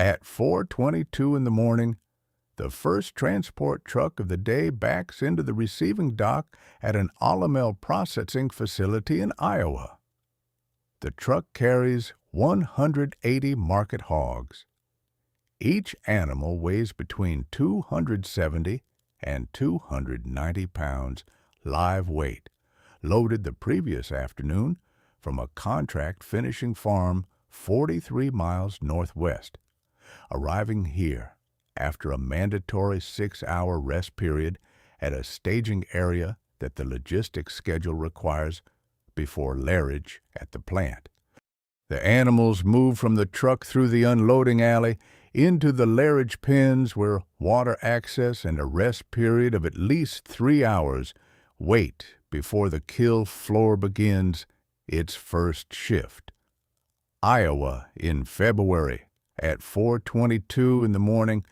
At 4:22 in the morning, the first transport truck of the day backs into the receiving dock at an Olymel processing facility in Iowa. The truck carries 180 market hogs. Each animal weighs between 270 and 290 pounds live weight, loaded the previous afternoon from a contract finishing farm 43 miles northwest, arriving here after a mandatory 6-hour rest period at a staging area that the logistics schedule requires before lairage at the plant. The animals move from the truck through the unloading alley into the lairage pens where water access and a rest period of at least 3 hours wait before the kill floor begins its first shift. Iowa in February at 4:22 in the morning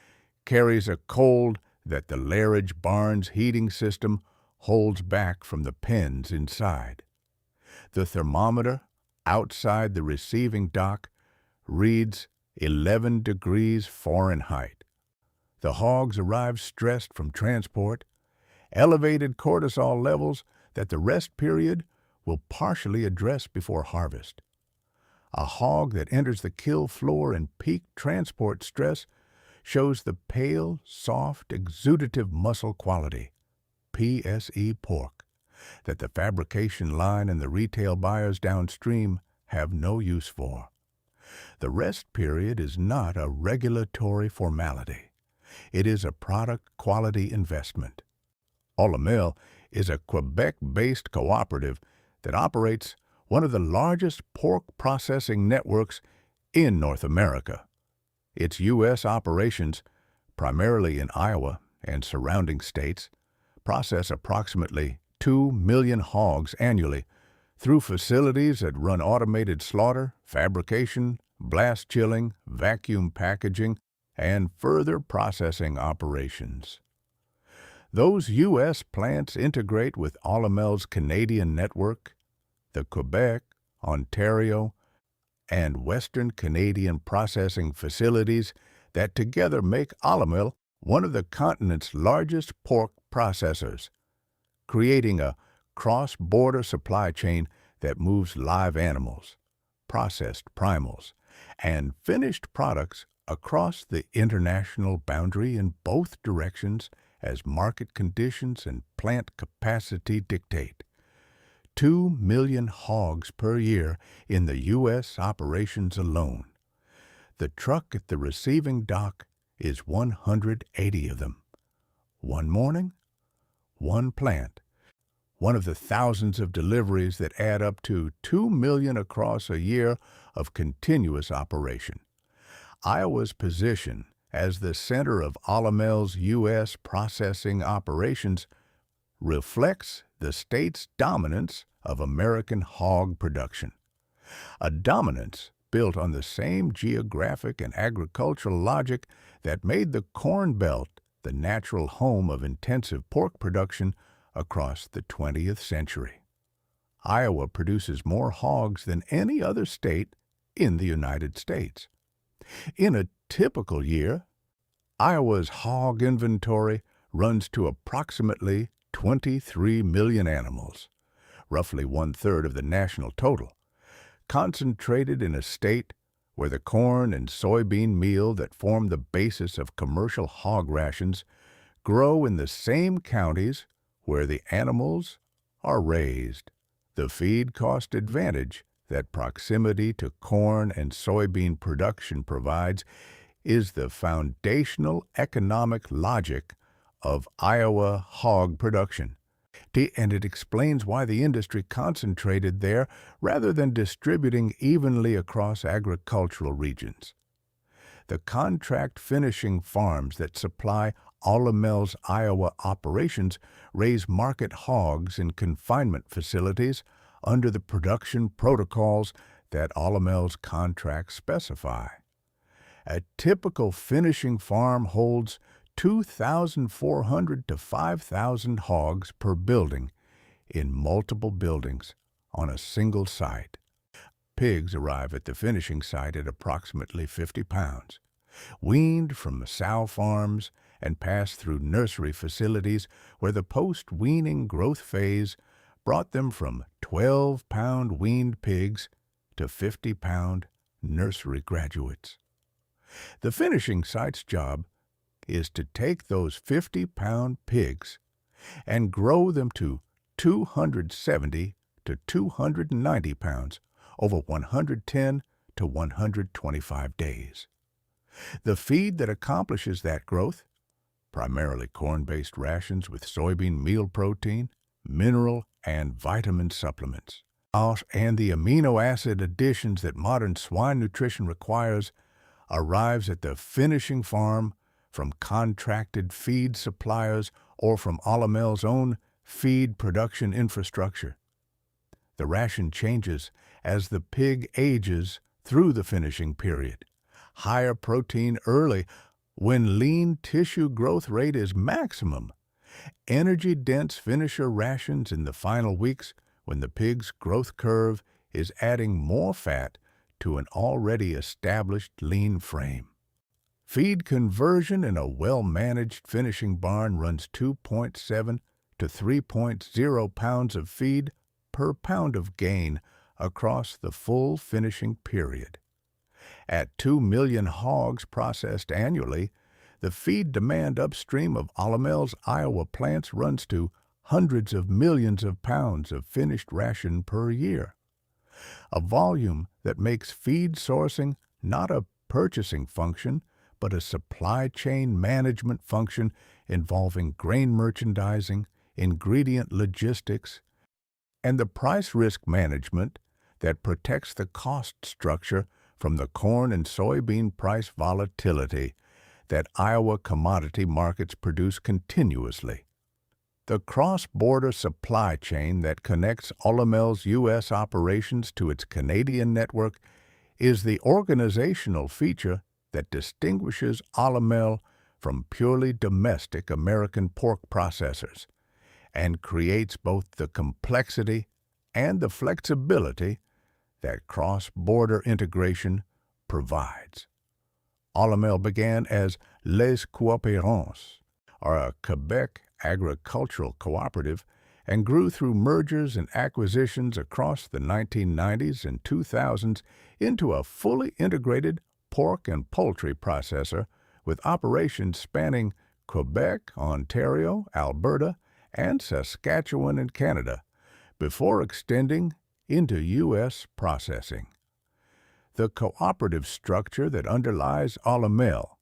carries a cold that the lairage barn's heating system holds back from the pens inside. The thermometer outside the receiving dock reads 11 degrees Fahrenheit. The hogs arrive stressed from transport, elevated cortisol levels that the rest period will partially address before harvest. A hog that enters the kill floor in peak transport stress shows the pale, soft, exudative muscle quality, PSE pork, that the fabrication line and the retail buyers downstream have no use for. The rest period is not a regulatory formality. It is a product quality investment. Olymel is a Quebec-based cooperative that operates one of the largest pork processing networks in North America. Its U.S. operations, primarily in Iowa and surrounding states, process approximately 2 million hogs annually through facilities that run automated slaughter, fabrication, blast chilling, vacuum packaging, and further processing operations. Those U.S. plants integrate with Olymel's Canadian network, the Quebec, Ontario, and Western Canadian processing facilities that together make Olymel one of the continent's largest pork processors, creating a cross-border supply chain that moves live animals, processed primals, and finished products across the international boundary in both directions as market conditions and plant capacity dictate. 2 million hogs per year in the U.S. operations alone. The truck at the receiving dock is 180 of them. One morning, one plant. One of the thousands of deliveries that add up to 2 million across a year of continuous operation. Iowa's position as the center of Olymel's U.S. processing operations reflects the state's dominance of American hog production, a dominance built on the same geographic and agricultural logic that made the Corn Belt the natural home of intensive pork production across the 20th century. Iowa produces more hogs than any other state in the United States. In a typical year, Iowa's hog inventory runs to approximately 23 million animals, roughly 1/3 of the national total, concentrated in a state where the corn and soybean meal that form the basis of commercial hog rations grow in the same counties where the animals are raised. The feed cost advantage that proximity to corn and soybean production provides is the foundational economic logic of Iowa hog production, and it explains why the industry concentrated there rather than distributing evenly across agricultural regions. The contract finishing farms that supply Olymel's Iowa operations raise market hogs in confinement facilities under the production protocols that Olymel's contracts specify. A typical finishing farm holds 2,400 to 5,000 hogs per building in multiple buildings on a single site. Pigs arrive at the finishing site at approximately 50 pounds. weaned from sow farms and passed through nursery facilities where the post-weaning growth phase brought them from 12-pound weaned pigs to 50-pound nursery graduates. The finishing site's job is to take those 50-pound pigs and grow them to 270 to 290 pounds over 110 to 125 days. The feed that accomplishes that growth, primarily corn-based rations with soybean meal protein, mineral and vitamin supplements, and the amino acid additions that modern swine nutrition requires, arrives at the finishing farm from contracted feed suppliers or from Olymel's own feed production infrastructure. The ration changes as the pig ages through the finishing period. Higher protein early when lean tissue growth rate is maximum. Energy-dense finisher rations in the final weeks when the pig's growth curve is adding more fat to an already established lean frame. Feed conversion in a well-managed finishing barn runs 2.7 to 3.0 pounds of feed per pound of gain across the full finishing period. At 2 million hogs processed annually, the feed demand upstream of Olymel's Iowa plants runs to hundreds of millions of pounds of finished ration per year, a volume that makes feed sourcing not a purchasing function, but a supply chain management function involving grain merchandising, ingredient logistics, and the price risk management that protects the cost structure from the corn and soybean price volatility that Iowa commodity markets produce continuously. The cross-border supply chain that connects Olymel's U.S. operations to its Canadian network is the organizational feature that distinguishes Olymel from purely domestic American pork processors and creates both the complexity and the flexibility that cross-border integration provides. Olymel began as Les Coopérants, or a Quebec agricultural cooperative, and grew through mergers and acquisitions across the 1990s and 2000s into a fully integrated pork and poultry processor with operations spanning Quebec, Ontario, Alberta, and Saskatchewan in Canada, before extending into U.S. processing. The cooperative structure that underlies Olymel,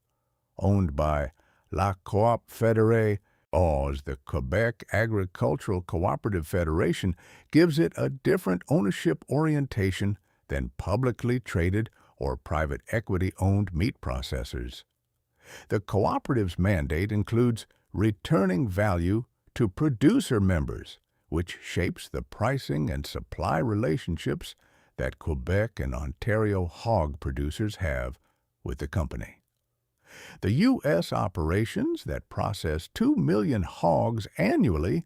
owned by La Coop Fédérée, or the Quebec Agricultural Cooperative Federation, gives it a different ownership orientation than publicly traded or private equity-owned meat processors. The cooperative's mandate includes returning value to producer members, which shapes the pricing and supply relationships that Quebec and Ontario hog producers have with the company. The U.S. operations that process 2 million hogs annually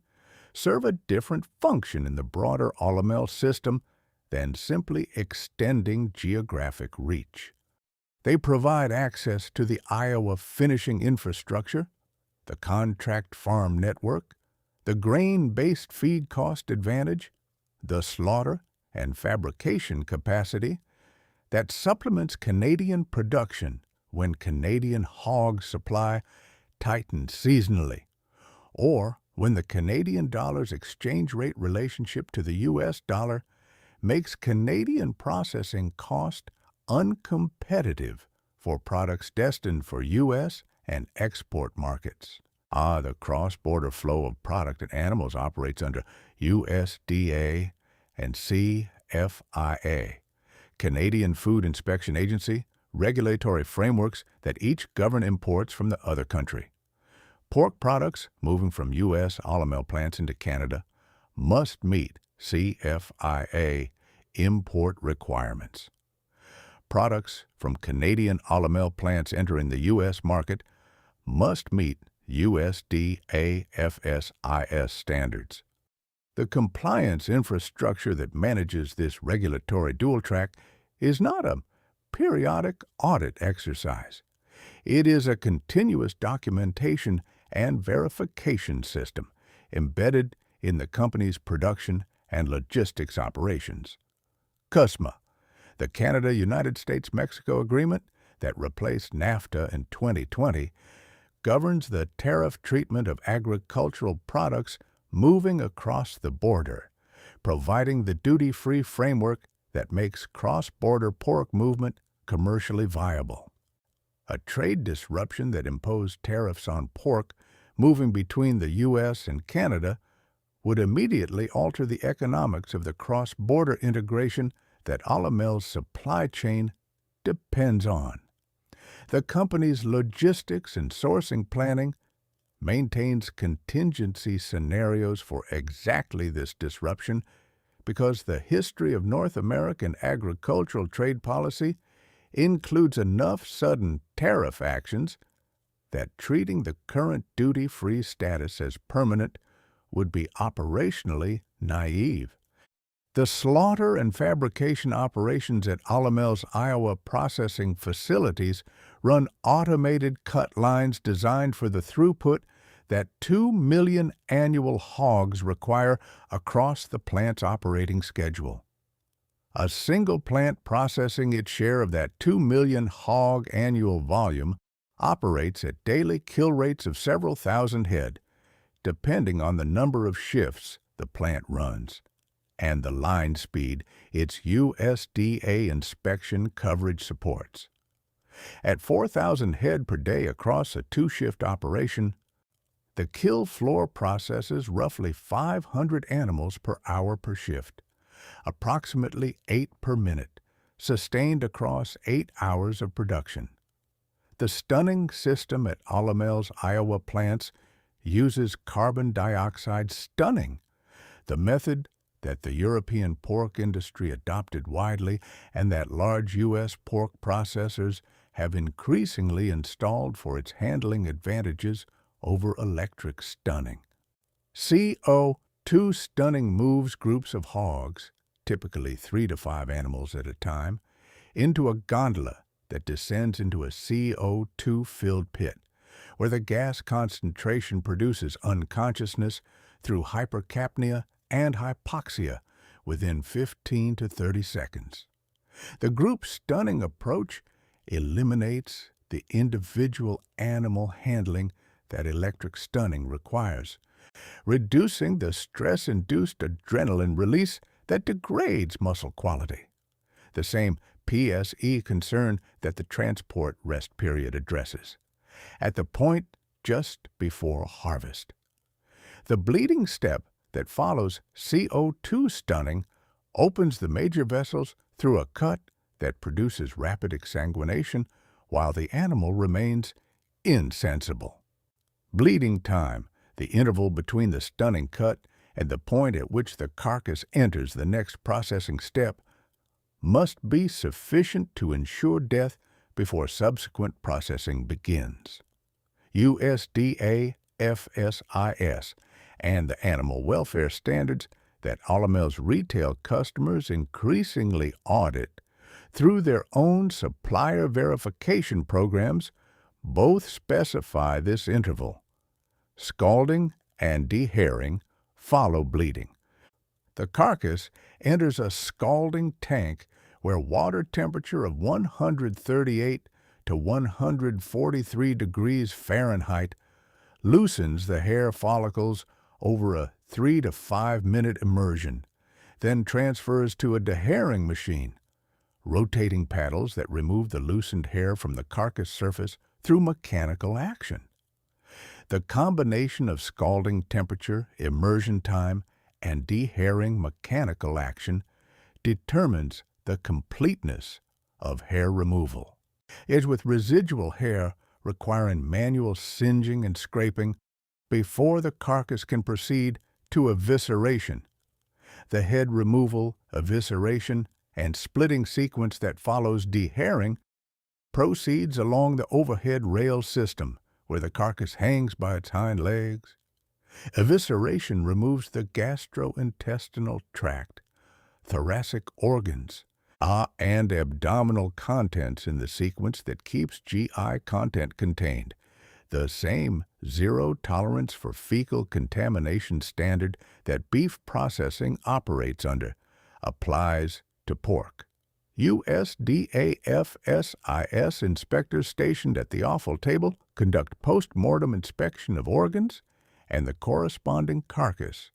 serve a different function in the broader Olymel system than simply extending geographic reach. They provide access to the Iowa finishing infrastructure, the contract farm network, the grain-based feed cost advantage, the slaughter and fabrication capacity that supplements Canadian production when Canadian hog supply tightens seasonally, or when the Canadian dollar's exchange rate relationship to the U.S. dollar makes Canadian processing cost uncompetitive for products destined for U.S. and export markets. The cross-border flow of product and animals operates under USDA and CFIA, Canadian Food Inspection Agency, regulatory frameworks that each govern imports from the other country. Pork products moving from U.S. Olymel plants into Canada must meet CFIA import requirements. Products from Canadian Olymel plants entering the U.S. market must meet USDA-FSIS standards. The compliance infrastructure that manages this regulatory dual track is not a periodic audit exercise. It is a continuous documentation and verification system embedded in the company's production and logistics operations. CUSMA, the Canada-United States-Mexico Agreement that replaced NAFTA in 2020, governs the tariff treatment of agricultural products moving across the border, providing the duty-free framework that makes cross-border pork movement commercially viable. A trade disruption that imposed tariffs on pork moving between the U.S. and Canada would immediately alter the economics of the cross-border integration that Olymel's supply chain depends on. The company's logistics and sourcing planning maintains contingency scenarios for exactly this disruption because the history of North American agricultural trade policy includes enough sudden tariff actions that treating the current duty-free status as permanent would be operationally naive. The slaughter and fabrication operations at Olymel's Iowa processing facilities run automated cut lines designed for the throughput that 2 million annual hogs require across the plant's operating schedule. A single plant processing its share of that 2 million hog annual volume operates at daily kill rates of several thousand head, depending on the number of shifts the plant runs and the line speed its USDA inspection coverage supports. At 4,000 head per day across a two-shift operation, the kill floor processes roughly 500 animals per hour per shift, approximately 8 per minute, sustained across 8 hours of production. The stunning system at Olymel's Iowa plants uses carbon dioxide stunning, the method that the European pork industry adopted widely and that large U.S. pork processors have increasingly installed for its handling advantages over electric stunning. CO2 stunning moves groups of hogs, typically 3 to 5 animals at a time, into a gondola that descends into a CO2-filled pit, where the gas concentration produces unconsciousness through hypercapnia and hypoxia within 15 to 30 seconds. The group stunning approach eliminates the individual animal handling that electric stunning requires, reducing the stress-induced adrenaline release that degrades muscle quality, the same PSE concern that the transport rest period addresses, at the point just before harvest. The bleeding step that follows CO2 stunning opens the major vessels through a cut that produces rapid exsanguination while the animal remains insensible. Bleeding time, the interval between the stunning cut and the point at which the carcass enters the next processing step, must be sufficient to ensure death before subsequent processing begins. USDA FSIS and the animal welfare standards that Olymel's retail customers increasingly audit through their own supplier verification programs both specify this interval. Scalding and dehairing follow bleeding. The carcass enters a scalding tank where water temperature of 138 to 143 degrees Fahrenheit loosens the hair follicles over a 3 to 5 minute immersion, then transfers to a dehairing machine, rotating paddles that remove the loosened hair from the carcass surface through mechanical action. The combination of scalding temperature, immersion time, and dehairing mechanical action determines the completeness of hair removal. As with residual hair requiring manual singeing and scraping before the carcass can proceed to evisceration, the head removal, evisceration, and splitting sequence that follows dehairing proceeds along the overhead rail system where the carcass hangs by its hind legs. Evisceration removes the gastrointestinal tract, thoracic organs, and abdominal contents in the sequence that keeps GI content contained. The same zero tolerance for fecal contamination standard that beef processing operates under applies to pork. USDA FSIS inspectors stationed at the offal table conduct post-mortem inspection of organs and the corresponding carcass,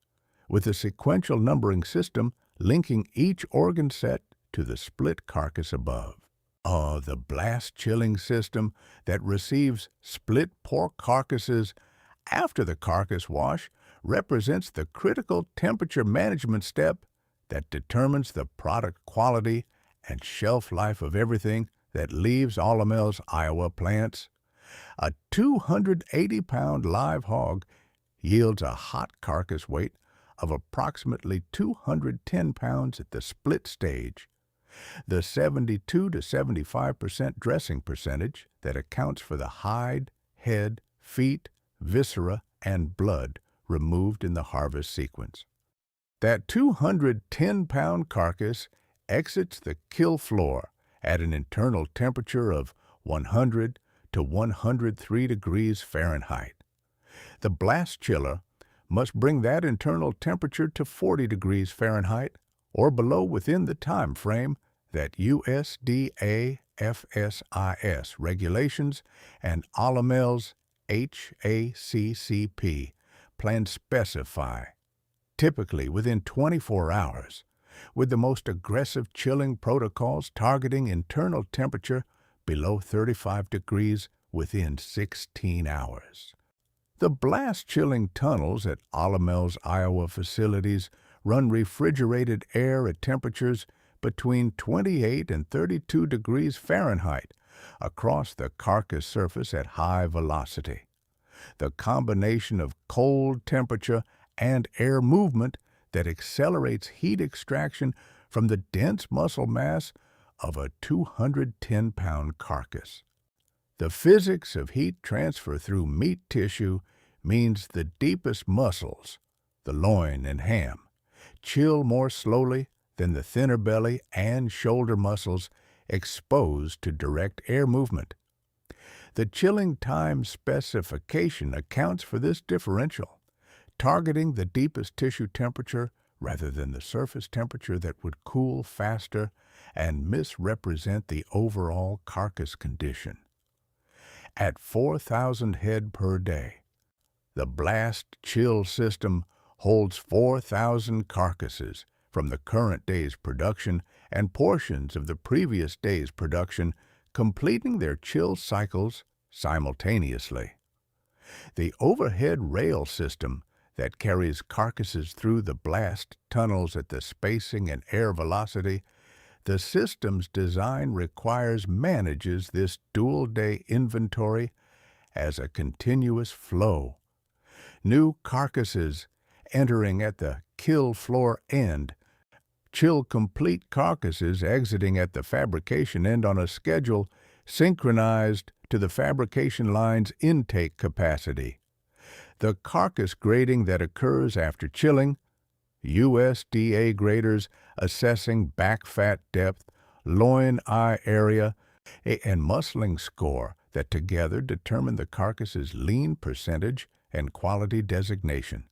with a sequential numbering system linking each organ set to the split carcass above. The blast chilling system that receives split pork carcasses after the carcass wash represents the critical temperature management step that determines the product quality and shelf life of everything that leaves Olymel's Iowa plants. A 280-pound live hog yields a hot carcass weight of approximately 210 pounds at the split stage. The 72 to 75% dressing percentage that accounts for the hide, head, feet, viscera, and blood removed in the harvest sequence. That 210-pound carcass exits the kill floor at an internal temperature of 100 to 103 degrees Fahrenheit. The blast chiller must bring that internal temperature to 40 degrees Fahrenheit or below within the time frame that USDA FSIS regulations and Olymel's HACCP plans specify, typically within 24 hours, with the most aggressive chilling protocols targeting internal temperature below 35 degrees within 16 hours. The blast chilling tunnels at Olymel's Iowa facilities run refrigerated air at temperatures between 28 and 32 degrees Fahrenheit across the carcass surface at high velocity. The combination of cold temperature and air movement that accelerates heat extraction from the dense muscle mass of a 210-pound carcass. The physics of heat transfer through meat tissue means the deepest muscles, the loin and ham, chill more slowly than the thinner belly and shoulder muscles exposed to direct air movement. The chilling time specification accounts for this differential, targeting the deepest tissue temperature rather than the surface temperature that would cool faster and misrepresent the overall carcass condition. At 4,000 head per day, the blast chill system holds 4,000 carcasses from the current day's production and portions of the previous day's production, completing their chill cycles simultaneously. The overhead rail system that carries carcasses through the blast tunnels at the spacing and air velocity, the system's design manages this dual-day inventory as a continuous flow. New carcasses entering at the kill floor end, chill complete carcasses exiting at the fabrication end on a schedule synchronized to the fabrication line's intake capacity. The carcass grading that occurs after chilling, USDA graders assessing back fat depth, loin eye area, and muscling score that together determine the carcass's lean percentage and quality designation,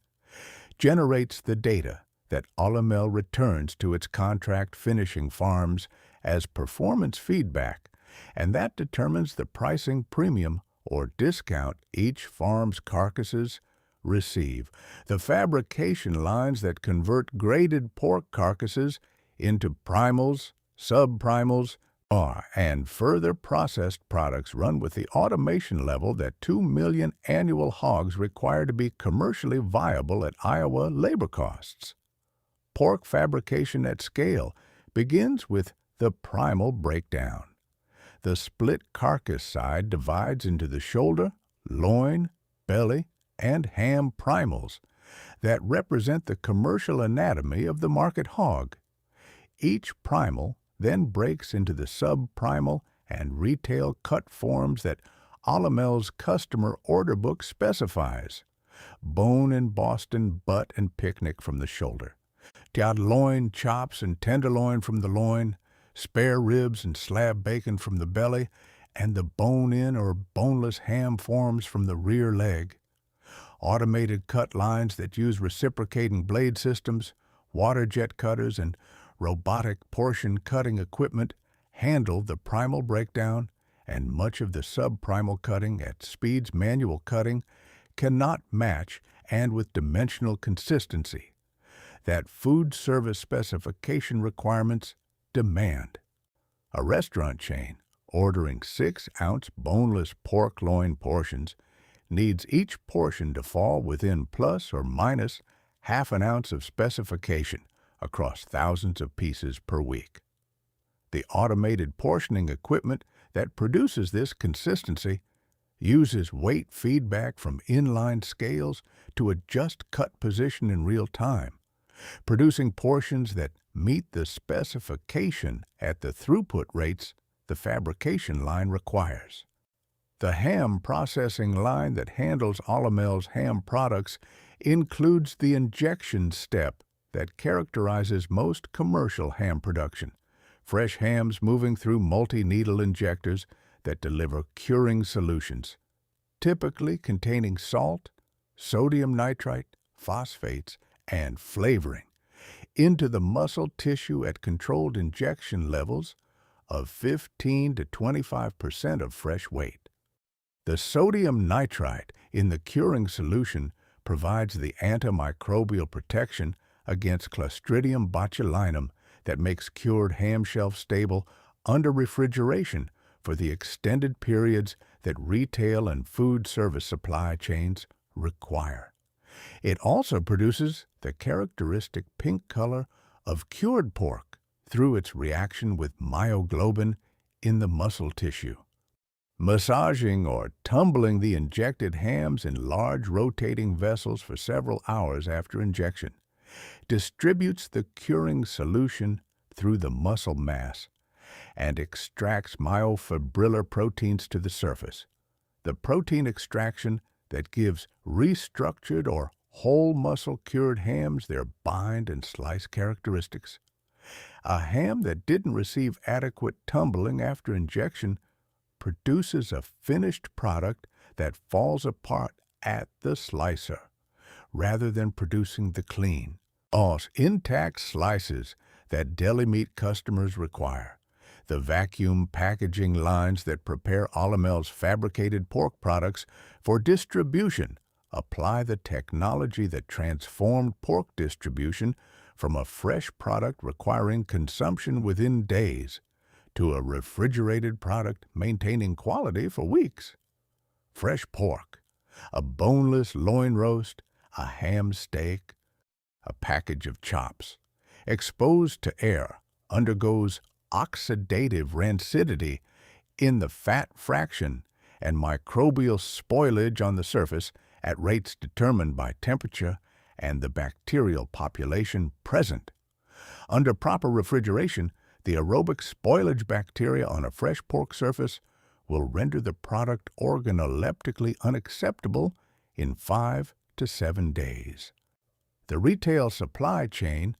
generates the data that Olymel returns to its contract finishing farms as performance feedback, and that determines the pricing premium or discount each farm's carcasses receive. The fabrication lines that convert graded pork carcasses into primals, sub-primals, and further processed products run with the automation level that 2 million annual hogs require to be commercially viable at Iowa labor costs. Pork fabrication at scale begins with the primal breakdown. The split carcass side divides into the shoulder, loin, belly, and ham primals that represent the commercial anatomy of the market hog. Each primal then breaks into the sub-primal and retail cut forms that Olymel's customer order book specifies. Bone and Boston, butt and picnic from the shoulder. Loin chops and tenderloin from the loin, spare ribs and slab bacon from the belly, and the bone-in or boneless ham forms from the rear leg. Automated cut lines that use reciprocating blade systems, water jet cutters, and robotic portion cutting equipment handle the primal breakdown, and much of the sub-primal cutting at speeds manual cutting cannot match, and with dimensional consistency that food service specification requirements demand. A restaurant chain ordering 6-ounce boneless pork loin portions needs each portion to fall within plus or minus half an ounce of specification across thousands of pieces per week. The automated portioning equipment that produces this consistency uses weight feedback from inline scales to adjust cut position in real time, producing portions that meet the specification at the throughput rates the fabrication line requires. The ham processing line that handles Olymel's ham products includes the injection step that characterizes most commercial ham production, fresh hams moving through multi-needle injectors that deliver curing solutions, typically containing salt, sodium nitrite, phosphates, and flavoring, into the muscle tissue at controlled injection levels of 15 to 25% of fresh weight. The sodium nitrite in the curing solution provides the antimicrobial protection against Clostridium botulinum that makes cured ham shelf stable under refrigeration for the extended periods that retail and food service supply chains require. It also produces the characteristic pink color of cured pork through its reaction with myoglobin in the muscle tissue. Massaging or tumbling the injected hams in large rotating vessels for several hours after injection distributes the curing solution through the muscle mass and extracts myofibrillar proteins to the surface, the protein extraction that gives restructured or whole muscle cured hams their bind and slice characteristics. A ham that didn't receive adequate tumbling after injection produces a finished product that falls apart at the slicer, rather than producing the clean, intact slices that deli meat customers require. The vacuum packaging lines that prepare Olymel's fabricated pork products for distribution apply the technology that transformed pork distribution from a fresh product requiring consumption within days to a refrigerated product maintaining quality for weeks. Fresh pork, a boneless loin roast, a ham steak, a package of chops, exposed to air, undergoes oxidative rancidity in the fat fraction and microbial spoilage on the surface at rates determined by temperature and the bacterial population present. Under proper refrigeration, the aerobic spoilage bacteria on a fresh pork surface will render the product organoleptically unacceptable in 5 to 7 days. The retail supply chain,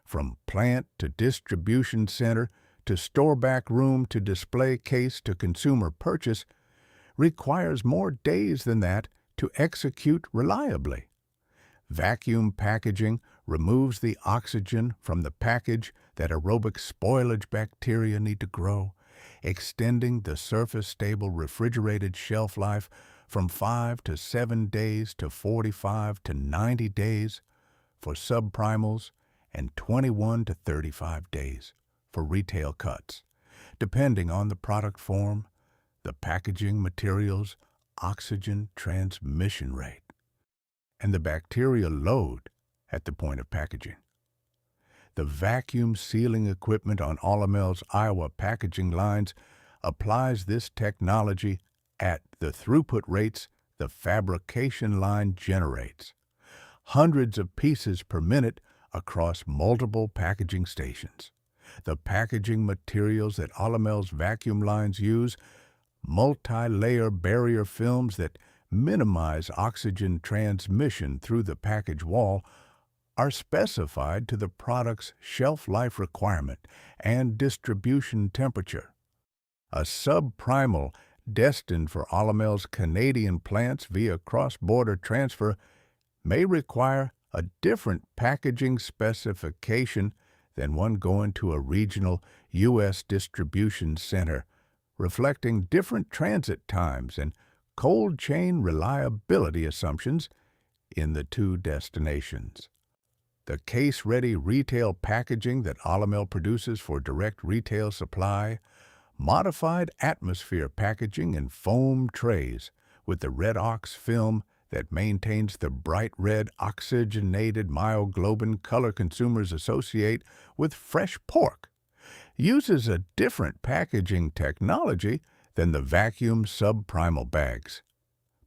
from plant to distribution center to store back room to display case to consumer purchase, requires more days than that to execute reliably. Vacuum packaging removes the oxygen from the package that aerobic spoilage bacteria need to grow, extending the surface-stable refrigerated shelf life from 5 to 7 days to 45 to 90 days for sub-primals and 21 to 35 days for retail cuts, depending on the product form, the packaging materials, oxygen transmission rate, and the bacterial load at the point of packaging. The vacuum sealing equipment on Olymel's Iowa packaging lines applies this technology at the throughput rates the fabrication line generates, hundreds of pieces per minute across multiple packaging stations. The packaging materials that Olymel's vacuum lines use, multi-layer barrier films that minimize oxygen transmission through the package wall, are specified to the product's shelf life requirement and distribution temperature. A sub-primal destined for Olymel's Canadian plants via cross-border transfer may require a different packaging specification than one going to a regional U.S. distribution center, reflecting different transit times and cold chain reliability assumptions in the two destinations. The case-ready retail packaging that Olymel produces for direct retail supply, modified atmosphere packaging in foam trays with the red ox film that maintains the bright red oxygenated myoglobin color consumers associate with fresh pork, uses a different packaging technology than the vacuum sub-primal bags.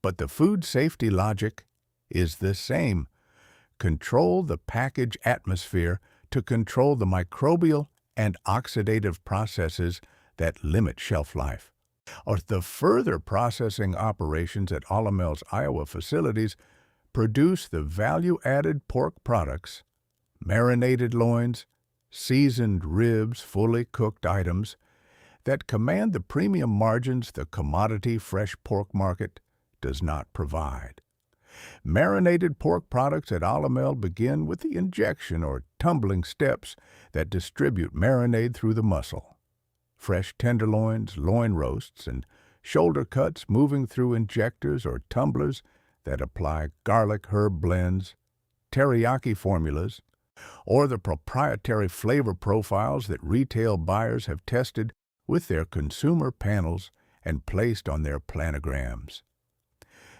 But the food safety logic is the same. Control the package atmosphere to control the microbial and oxidative processes that limit shelf life. Or the further processing operations at Olymel's Iowa facilities produce the value-added pork products, marinated loins, seasoned ribs, fully cooked items, that command the premium margins the commodity fresh pork market does not provide. Marinated pork products at Olymel begin with the injection or tumbling steps that distribute marinade through the muscle. Fresh tenderloins, loin roasts, and shoulder cuts moving through injectors or tumblers that apply garlic herb blends, teriyaki formulas, or the proprietary flavor profiles that retail buyers have tested with their consumer panels and placed on their planograms.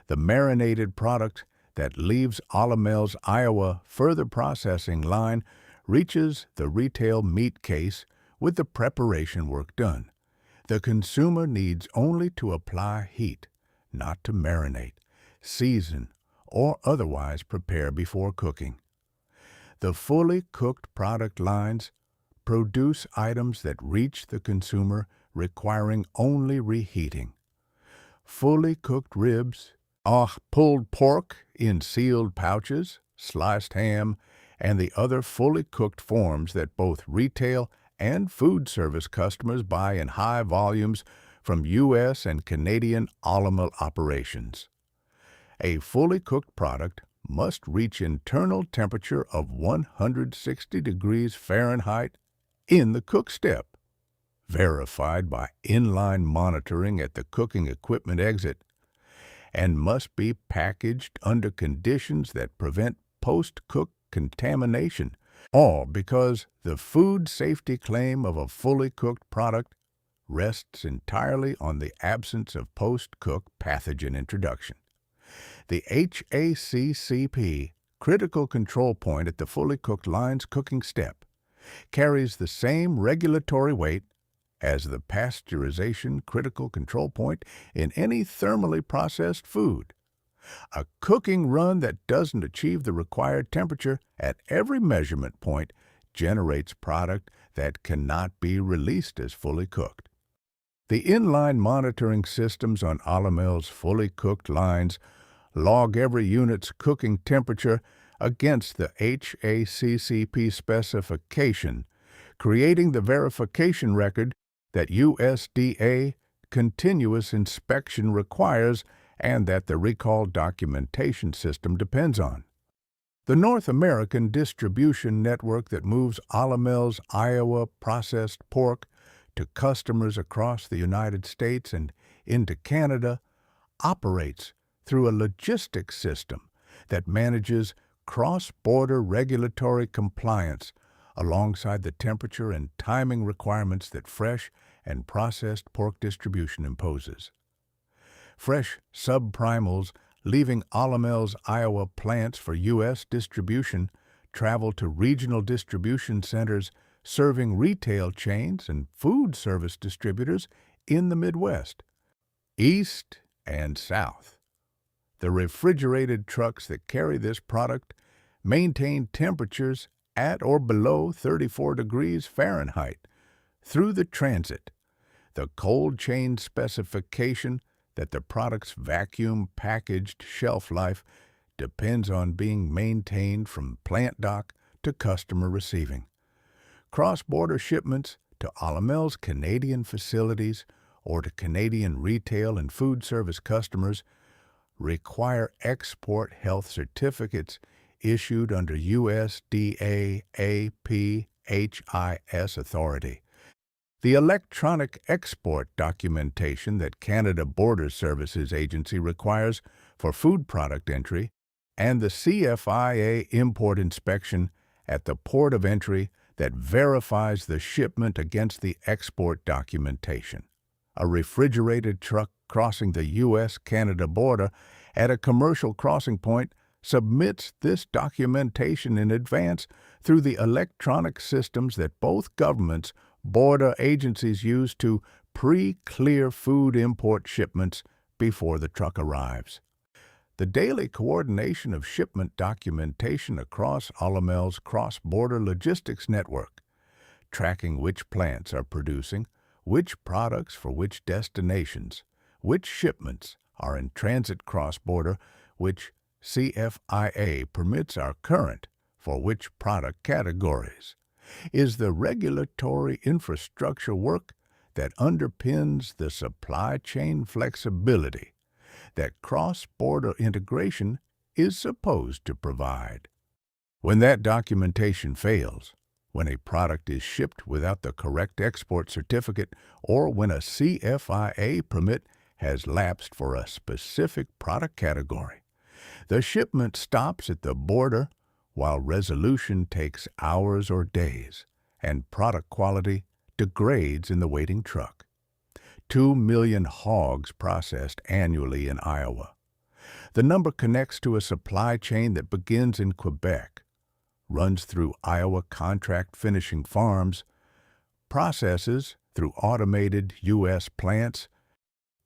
The marinated product that leaves Olymel's Iowa further processing line reaches the retail meat case with the preparation work done. The consumer needs only to apply heat, not to marinate, season, or otherwise prepare before cooking. The fully cooked product lines produce items that reach the consumer requiring only reheating. Fully cooked ribs, pulled pork in sealed pouches, sliced ham, and the other fully cooked forms that both retail and food service customers buy in high volumes from U.S. and Canadian Olymel operations. A fully cooked product must reach internal temperature of 160 degrees Fahrenheit in the cook step, verified by inline monitoring at the cooking equipment exit, and must be packaged under conditions that prevent post-cook contamination, all because the food safety claim of a fully cooked product rests entirely on the absence of post-cook pathogen introduction. The HACCP critical control point at the fully cooked line's cooking step carries the same regulatory weight as the pasteurization critical control point in any thermally processed food. A cooking run that doesn't achieve the required temperature at every measurement point generates product that cannot be released as fully cooked. The inline monitoring systems on Olymel's fully cooked lines log every unit's cooking temperature against the HACCP specification, creating the verification record that USDA continuous inspection requires and that the recall documentation system depends on. The North American distribution network that moves Olymel's Iowa processed pork to customers across the United States and into Canada operates through a logistics system that manages cross-border regulatory compliance alongside the temperature and timing requirements that fresh and processed pork distribution imposes. Fresh sub-primals leaving Olymel's Iowa plants for U.S. distribution travel to regional distribution centers serving retail chains and food service distributors in the Midwest, East and South. The refrigerated trucks that carry this product maintain temperatures at or below 34 degrees Fahrenheit through the transit. The cold chain specification that the product's vacuum-packaged shelf life depends on being maintained from plant dock to customer receiving. Cross-border shipments to Olymel's Canadian facilities or to Canadian retail and food service customers require export health certificates issued under USDA APHIS authority. The electronic export documentation that Canada Border Services Agency requires for food product entry and the CFIA import inspection at the port of entry that verifies the shipment against the export documentation. A refrigerated truck crossing the U.S.-Canada border at a commercial crossing point submits this documentation in advance through the electronic systems that both governments' border agencies use to pre-clear food import shipments before the truck arrives. The daily coordination of shipment documentation across Olymel's cross-border logistics network, tracking which plants are producing, which products for which destinations, which shipments are in transit cross-border, which CFIA permits are current for which product categories, is the regulatory infrastructure work that underpins the supply chain flexibility that cross-border integration is supposed to provide. When that documentation fails, when a product is shipped without the correct export certificate, or when a CFIA permit has lapsed for a specific product category, the shipment stops at the border while resolution takes hours or days, and product quality degrades in the waiting truck. 2 million hogs processed annually in Iowa. The number connects to a supply chain that begins in Quebec, runs through Iowa contract finishing farms, processes through automated U.S. plants,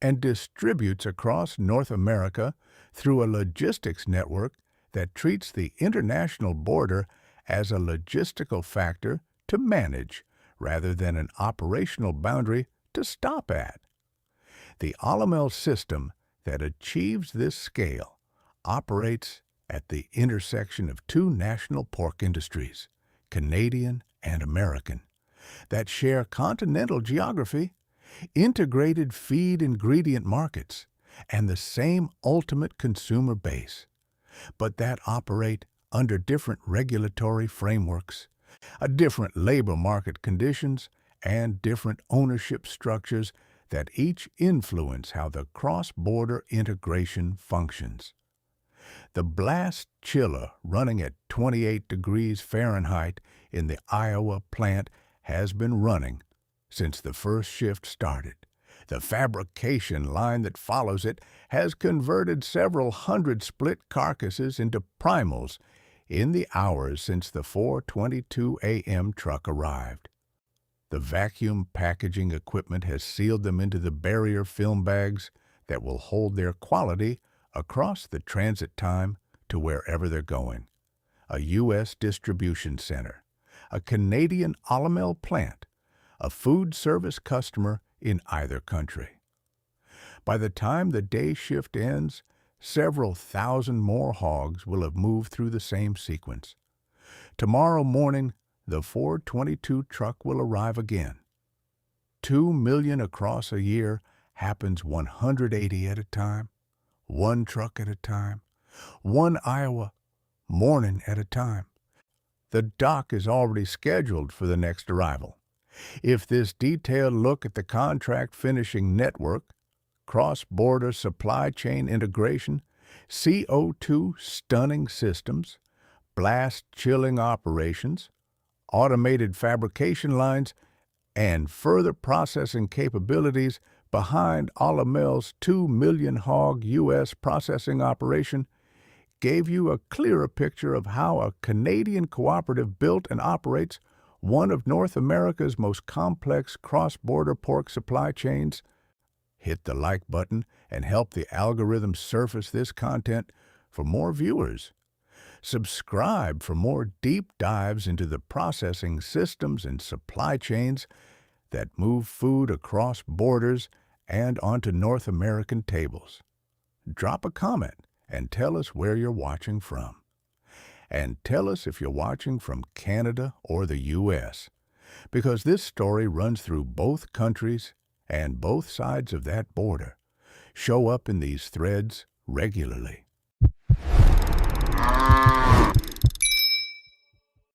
and distributes across North America through a logistics network that treats the international border as a logistical factor to manage rather than an operational boundary to stop at. The Olymel system that achieves this scale operates at the intersection of two national pork industries, Canadian and American, that share continental geography, integrated feed ingredient markets, and the same ultimate consumer base, but that operate under different regulatory frameworks, different labor market conditions, and different ownership structures that each influence how the cross-border integration functions. The blast chiller running at 28 degrees Fahrenheit in the Iowa plant has been running since the first shift started. The fabrication line that follows it has converted several hundred split carcasses into primals in the hours since the 4:22 a.m. truck arrived. The vacuum packaging equipment has sealed them into the barrier film bags that will hold their quality across the transit time to wherever they're going. A U.S. distribution center, a Canadian Olymel plant, a food service customer in either country. By the time the day shift ends, several thousand more hogs will have moved through the same sequence. Tomorrow morning, the 422 truck will arrive again. 2 million across a year happens 180 at a time, one truck at a time, one Iowa morning at a time. The dock is already scheduled for the next arrival. If this detailed look at the contract finishing network, cross-border supply chain integration, CO2 stunning systems, blast chilling operations, automated fabrication lines, and further processing capabilities behind Olymel's 2 million hog U.S. processing operation gave you a clearer picture of how a Canadian cooperative built and operates one of North America's most complex cross-border pork supply chains. Hit the like button and help the algorithm surface this content for more viewers. Subscribe for more deep dives into the processing systems and supply chains that move food across borders and onto North American tables. Drop a comment and tell us where you're watching from. And tell us if you're watching from Canada or the U.S., because this story runs through both countries, and both sides of that border show up in these threads regularly.